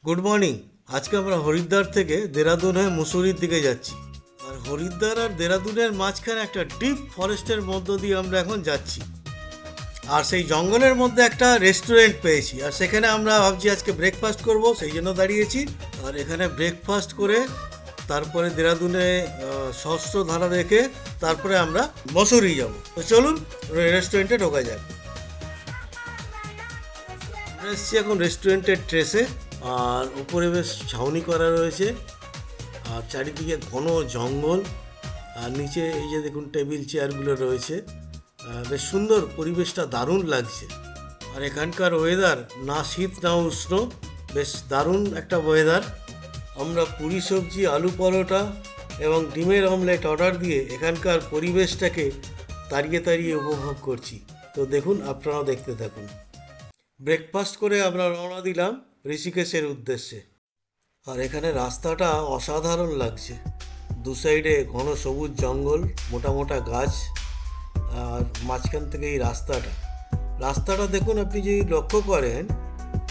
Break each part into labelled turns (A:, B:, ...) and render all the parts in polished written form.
A: Good morning. আজকে আমরা হরিদ্বার থেকে দেরাদুন হয়ে মুসুরির দিকে যাচ্ছি। আর হরিদ্বার আর দেরাদুনের মাঝখানে একটা ডিপ ফরেস্টের মধ্য দিয়ে আমরা এখন যাচ্ছি। আর সেই জঙ্গলের মধ্যে একটা রেস্টুরেন্ট পেয়েছি, আর সেখানে আমরা ভাবছি আজকে ব্রেকফাস্ট করব, সেই জন্য দাঁড়িয়েছি। আর এখানে ব্রেকফাস্ট করে তারপরে দেরাদুনে সহস্রধারা দেখে তারপরে আমরা মসুরি যাব। তো চলুন রেস্টুরেন্টে ঢোকা যাক। আমরা এসেছি এখন রেস্টুরেন্টের ট্রেসে। আর উপরে বেশ ছাউনি করা রয়েছে, আর চারিদিকে ঘন জঙ্গল, আর নিচে এই যে দেখুন টেবিল চেয়ারগুলো রয়েছে। বেশ সুন্দর, পরিবেশটা দারুণ লাগছে। আর এখানকার ওয়েদার না শীত না উষ্ণ, বেশ দারুণ একটা ওয়েদার। আমরা পুরি সবজি, আলু পরোটা এবং ডিমের অমলেট অর্ডার দিয়ে এখানকার পরিবেশটাকে তাড়িয়ে তাড়িয়ে উপভোগ করছি। তো দেখুন, আপনারাও দেখতে থাকুন। ব্রেকফাস্ট করে আমরা রওনা দিলাম ঋষিকেশের উদ্দেশ্যে। আর এখানে রাস্তাটা অসাধারণ লাগছে। দু সাইডে ঘন সবুজ জঙ্গল, মোটা মোটা গাছ, আর মাঝখান থেকে এই রাস্তাটা দেখুন, আপনি যদি লক্ষ্য করেন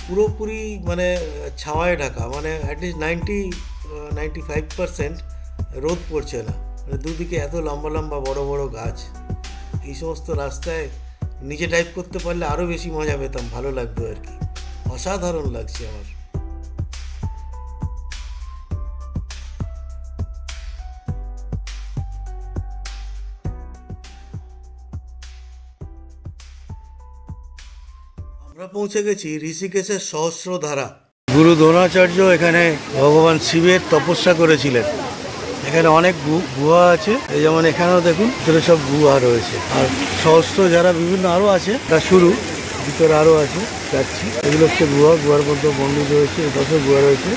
A: পুরোপুরি মানে ছাওয়ায় ঢাকা, মানে অ্যাটলিস্ট 95% রোদ পড়ছে না। মানে দুদিকে এত লম্বা লম্বা বড় বড় গাছ। এই সমস্ত রাস্তায় নিজে ড্রাইভ করতে পারলে আরও বেশি মজা পেতাম, ভালো লাগতো আর কি। অসাধারণ লাগছে আমার। আমরা পৌঁছে গেছি ঋষিকেশের সহস্রধারা। গুরু দ্রোণাচার্য এখানে ভগবান শিবের তপস্যা করেছিলেন। এখানে অনেক গুহা আছে, এই যেমন এখানেও দেখুন ভিতরে সব গুহা রয়েছে। আর সহস্র যারা বিভিন্ন আরও আছে, এটা শুরু, ভিতরে আরও আছে, যাচ্ছি। এগুলো হচ্ছে গুহার মধ্যে মন্দির রয়েছে, দশ গুহা রয়েছে।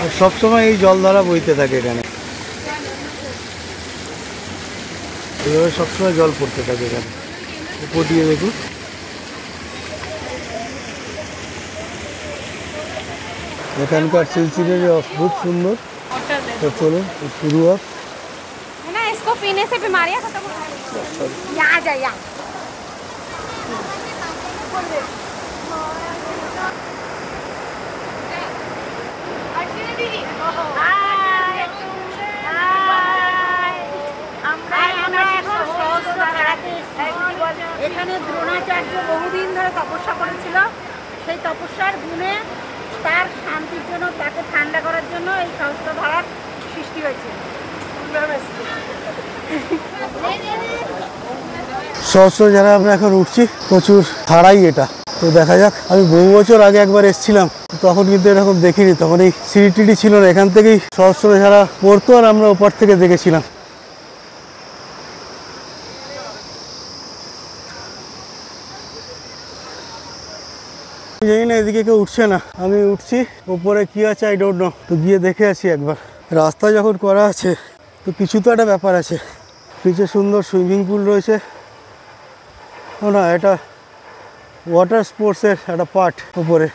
A: আর সবসময় এই জলধারা বইতে থাকে এখানে, এইভাবে সবসময় জল পড়তে থাকে এখানে। উপর দিয়ে দেখুন, এখানকার সিলসিলারি অদ্ভুত সুন্দর। তো চলুন শুরু হোক।
B: ना इसको पीने से बीमारियां खत्म हो जाएंगी। यहाँ आ जाए यहाँ। এখানে দ্রোণাচার্য বহুদিন ধরে তপস্যা করেছিল। সেই তপস্যার গুণে তার শান্তির জন্য, তাকে ঠান্ডা করার জন্য এই সহস্রধারার সৃষ্টি হয়েছে।
A: সহস্র যারা আমরা এখন উঠছি, প্রচুর ধারাই এটা। তো দেখা যাক। আমি বহু বছর আগে একবার এসেছিলাম, তখন কিন্তু এরকম দেখিনি। তখন এই সিঁড়ি ছিল না, এখান থেকেই সহস্র যারা পড়তো আর আমরা ওপর থেকে দেখেছিলাম। জানি না এদিকে কেউ উঠছে না, আমি উঠছি। উপরে কি আছে আই ডোন্ট নো, তো গিয়ে দেখে আসি একবার। রাস্তা যখন করা আছে তো কিছু তো একটা ব্যাপার আছে। নিচে সুন্দর সুইমিং পুল রয়েছে। ও না, এটা ওয়াটার স্পোর্টসের একটা পার্ট উপরে।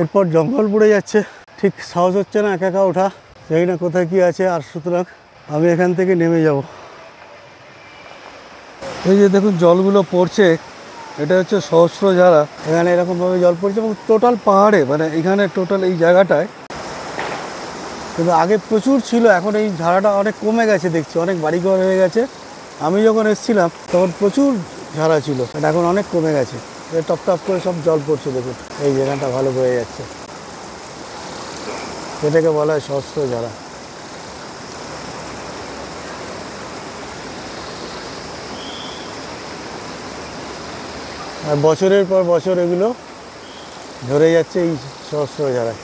A: এরপর জঙ্গল পড়ে যাচ্ছে, ঠিক সাহস হচ্ছে না একা একা ওঠা। জানি না কোথায় কি আছে, আর সুতরাং আমি এখান থেকে নেমে যাব। এই যে দেখুন জলগুলো পড়ছে, এটা হচ্ছে সহস্রধারা। এখানে এরকমভাবে জল পড়ছে এবং টোটাল পাহাড়ে, মানে এখানে টোটাল এই জায়গাটায়। কিন্তু আগে প্রচুর ছিল, এখন এই ধারাটা অনেক কমে গেছে দেখছি, অনেক বাড়িঘর হয়ে গেছে। আমি যখন এসেছিলাম তখন প্রচুর ধারা ছিল, এটা এখন অনেক কমে গেছে। টপ টপ করে সব জল পড়ছে দেখুন, এই জায়গাটা ভালো বয়ে যাচ্ছে। এটাকে বলা হয় সহস্রধারা। আর বছরের পর বছর এগুলো ধরে যাচ্ছে এই সহস্রধারায়।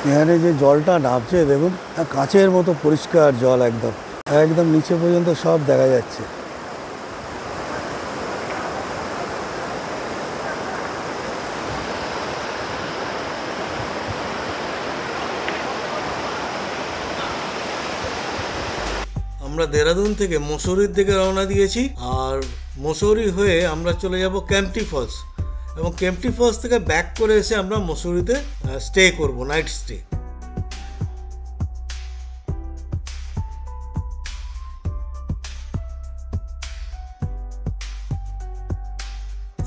A: এখানে যে জলটা নামছে দেখুন, কাঁচের মতো পরিষ্কার জল, একদম একদম নিচে পর্যন্ত সব দেখা যাচ্ছে। আমরা দেরাদুন থেকে মসুরির দিকে রওনা দিয়েছি, আর মসুরি হয়ে আমরা চলে যাব কেম্পটি ফলস, এবং কেম্পটি ফলস থেকে ব্যাক করে এসে আমরা মসুরিতে স্টে করব, নাইট স্টে।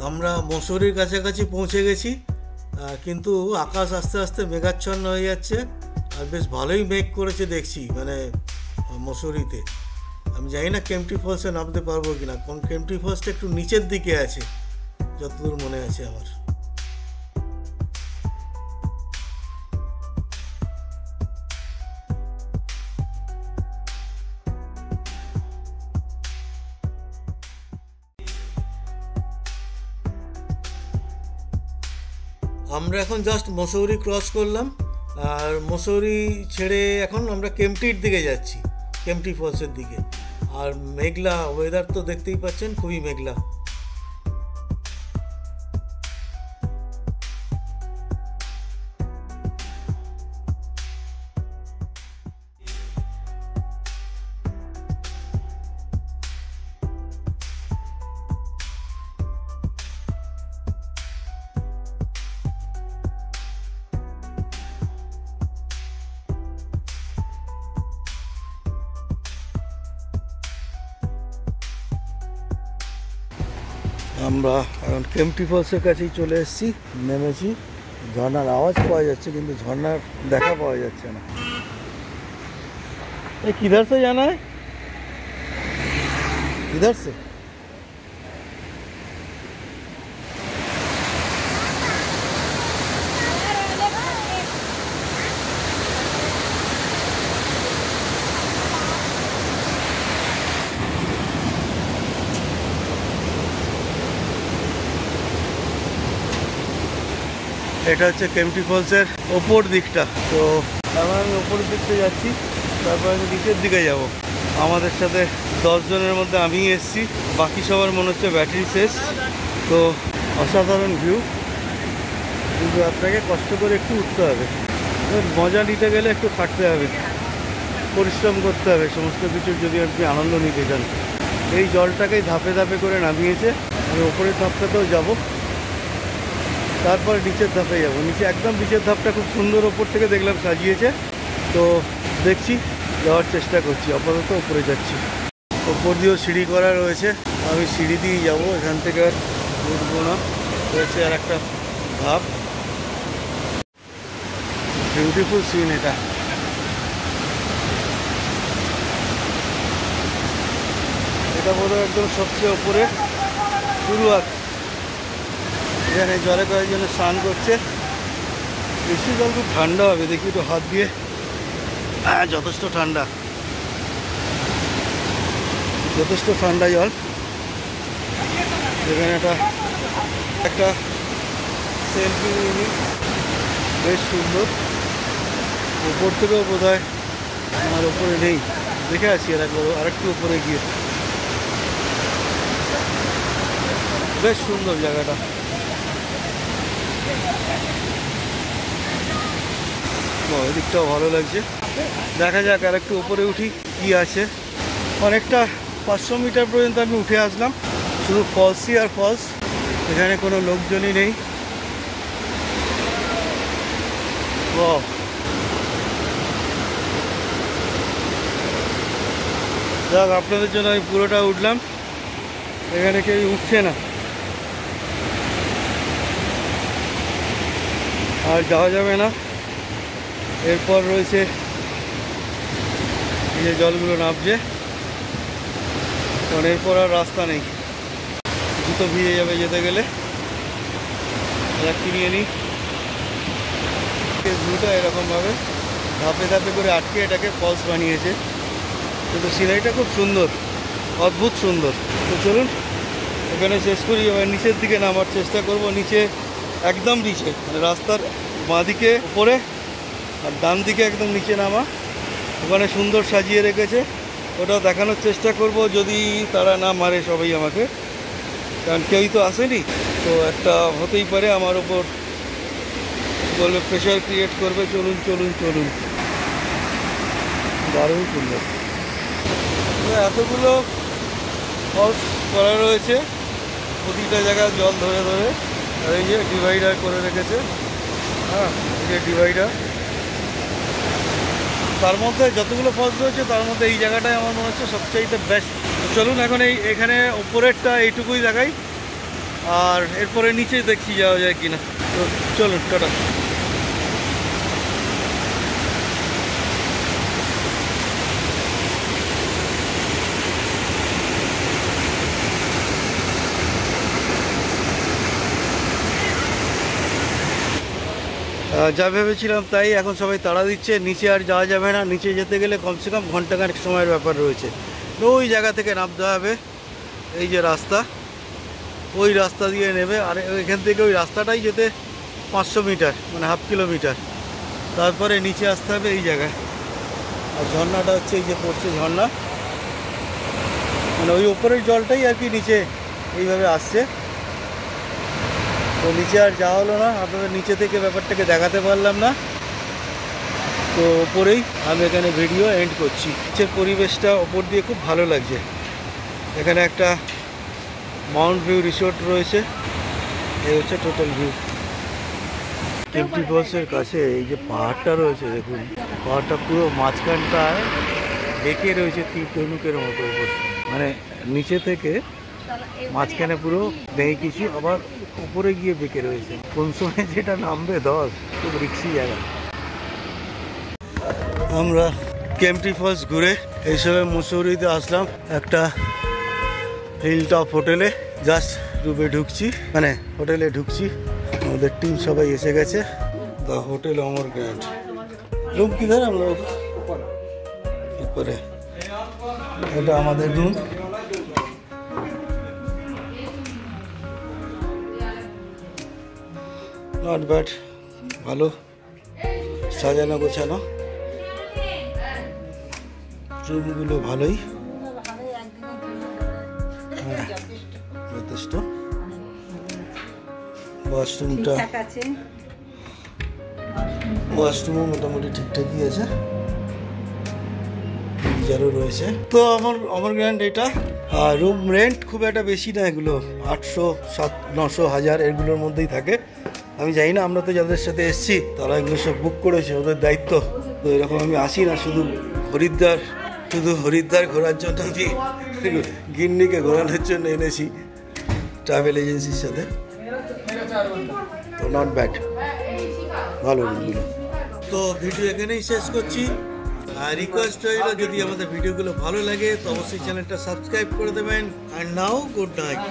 A: আমরা মসুরির কাছাকাছি পৌঁছে গেছি, কিন্তু আকাশ আস্তে আস্তে মেঘাচ্ছন্ন হয়ে যাচ্ছে। আর বেশ ভালোই মেঘ করেছে দেখছি, মানে মসুরিতে। আমি জানি না কেম্পটি ফলসে নামতে পারবো কিনা, কারণ কেম্পটি ফলসটা একটু নিচের দিকে আছে যতদূর মনে আছে আমার। আমরা এখন জাস্ট মসৌরি ক্রস করলাম, আর মসৌরি ছেড়ে এখন আমরা কেম্পটির দিকে যাচ্ছি, কেম্পটি ফলসের দিকে। আর মেঘলা ওয়েদার তো দেখতেই পাচ্ছেন, খুবই মেঘলা। আমরা এখন কেম্পটি ফলসের কাছেই চলে এসেছি, নেমেছি। ঝর্ণার আওয়াজ পাওয়া যাচ্ছে কিন্তু ঝর্ণার দেখা পাওয়া যাচ্ছে না। এই কিধার সে জানা है? इधर से? এটা হচ্ছে কেম্পটি ফলসের ওপর দিকটা। তো এখন আমি ওপরের দিকটা যাচ্ছি, তারপর আমি নিচের দিকে যাব। আমাদের সাথে 10 জনের মধ্যে আমি এসেছি, বাকি সবার মনে হচ্ছে ব্যাটারি শেষ। তো অসাধারণ ভিউ, কিন্তু আপনাকে কষ্ট করে একটু উঠতে হবে। মজা নিতে গেলে একটু খাটতে হবে, পরিশ্রম করতে হবে সমস্ত কিছুর, যদি আপনি আনন্দ নিতে চান। এই জলটাকেই ধাপে ধাপে করে নামিয়েছে। আমি ওপরের ধাপটাতেও যাব, তারপর নিচের ধাপে যাব। নিচে একদম নিচের ধাপটা খুব সুন্দর ওপর থেকে দেখলাম সাজিয়েছে, তো দেখছি, যাওয়ার চেষ্টা করছি। আপাতত ওপরে যাচ্ছি। ওপর দিয়েও সিঁড়ি করা রয়েছে, আমি সিঁড়ি দিয়েই যাবো, এখান থেকে আর উঠবো না। রয়েছে আর একটা ধাপ। বিউটিফুল সিন এটা। এটা বোধহয় একদম সবচেয়ে ওপরে শুরু আছে। এখানে জলে কয়েকজন স্নান করছে। বেশি জল খুব ঠান্ডা হবে, দেখি একটু হাত দিয়ে। হ্যাঁ, যথেষ্ট ঠান্ডা, যথেষ্ট ঠান্ডা জল। এখানে একটা সেলফি নিই, বেশ সুন্দর। উপর থেকেও বোধ হয় আমার ওপরে নেই, দেখে আসি আরেকটু উপরে গিয়ে। বেশ সুন্দর জায়গাটা। এদিকটাও ভালো লাগছে। দেখা যাক আর একটু উপরে উঠি, কি আছে। অনেকটা 500 মিটার পর্যন্ত আমি উঠে আসলাম, শুধু ফলসই আর ফলস। এখানে কোনো লোকজনই নেই। যাক, আপনাদের জন্য আমি পুরোটা উঠলাম। এখানে কেউ উঠছে না, আর যাওয়া যাবে না। এরপর রয়েছে এই যে জলগুলো নামছে, কারণ এরপর আর রাস্তা নেই, জুতো ভিজে যাবে যেতে গেলে। কিনে নিই। ভিউটা এরকমভাবে ধাপে ধাপে করে আটকে এটাকে ফলস বানিয়েছে, কিন্তু সিনারিটা খুব সুন্দর, অদ্ভুত সুন্দর। তো চলুন এখানে শেষ করি, এবার নিচের দিকে নামার চেষ্টা করব। নিচে, একদম নিচে, মানে রাস্তার বাঁদিকে উপরে, আর ডান দিকে একদম নিচে নামা। ওখানে সুন্দর সাজিয়ে রেখেছে, ওটা দেখানোর চেষ্টা করব, যদি তারা না মারে সবাই আমাকে, কারণ কেউই তো আসেনি। তো একটা হতেই পারে আমার ওপর বলবে, প্রেশার ক্রিয়েট করবে। চলুন চলুন চলুন, দারুণ সুন্দর। এতগুলো ফলস করা রয়েছে, প্রতিটা জায়গায় জল ধরে ধরে। আর এই যে ডিভাইডার করে রেখেছে, হ্যাঁ, এই যে ডিভাইডার। তার মধ্যে যতগুলো ফলস রয়েছে তার মধ্যে এই জায়গাটাই আমার মনে হচ্ছে সবচাইতে বেস্ট। চলুন এখন এখানে ওপরেরটা এইটুকুই দেখাই,
C: আর এরপরে নিচে দেখছি যাওয়া যায় কিনা। তো চলুন, টাটা। যা ভেবেছিলাম তাই, এখন সবাই তাড়া দিচ্ছে, নিচে আর যাওয়া যাবে না। নিচে যেতে গেলে কমসে কম ঘন্টাখানেক সময়ের ব্যাপার রয়েছে। ওই জায়গা থেকে নামতে হবে, এই যে রাস্তা, ওই রাস্তা দিয়ে নেবে। আর এখান থেকে ওই রাস্তাটাই যেতে 500 মিটার, মানে হাফ কিলোমিটার। তারপরে নিচে আসতে হবে এই জায়গায়। আর ঝর্ণাটা হচ্ছে এই যে পড়ছে ঝর্ণা, মানে ওই ওপরের জলটাই আর কি নিচে এইভাবে আসছে। তো নিচে আর যাওয়া হলো না, আপনাদের নিচে থেকে ব্যাপারটাকে দেখাতে পারলাম না। তো ওপরেই আমি এখানে ভিডিও এন্ড করছি। নিচের পরিবেশটা ওপর দিয়ে খুব ভালো লাগছে। এখানে একটা মাউন্ট ভিউ রিসোর্ট রয়েছে, এই হচ্ছে টোটাল ভিউ। কেম্পটি ফলসের কাছে এই যে পাহাড়টা রয়েছে, দেখুন পাহাড়টা পুরো মাঝখানটায় বেঁকে রয়েছে তীর ধনুকের মতো উপর, মানে নিচে থেকে মাঝখানে পুরো ভেঙে কিছু, আবার উপরে গিয়ে বেঁকে রয়েছে। কোন সময় যেটা নামবে ধস, খুব রিক্সি জায়গা। আমরা কেম্পটি ফলস ঘুরে এই সময় মুসৌরিতে আসলাম একটা হিল টপ হোটেলে। জাস্ট রুমে ঢুকছি, মানে হোটেলে ঢুকছি। আমাদের টিম সবাই এসে গেছে। The hotel Amar Grand. Room কিধার আমরা উপরে, এটা আমাদের রুম। নট ব্যাড, ভালো সাজানো গোছানো, রুমগুলো ভালোই, হ্যাঁ যথেষ্ট। ওয়াশরুমও মোটামুটি ঠিকঠাকই আছে, গিজারও রয়েছে। তো আমার গ্র্যান্ড এটা। আর রুম রেন্ট খুব একটা বেশি না, এগুলো 800, 900, 1000 এগুলোর মধ্যেই থাকে। আমি জানি না, আমরা তো যাদের সাথে এসছি তারা এগুলো সব বুক করেছে, ওদের দায়িত্ব। তো এরকম আমি আসি না শুধু হরিদ্বার ঘোরার জন্য, আমি গিন্নিকে ঘোরানোর জন্য এনেছি ট্রাভেল এজেন্সির সাথে। তো নট ব্যাড, ভালো রুমগুলো। তো ভিডিও এখানেই শেষ করছি। আর রিকোয়েস্ট রইল, যদি আমাদের ভিডিওগুলো ভালো লাগে তো অবশ্যই চ্যানেলটা সাবস্ক্রাইব করে দেবেন। And now good night.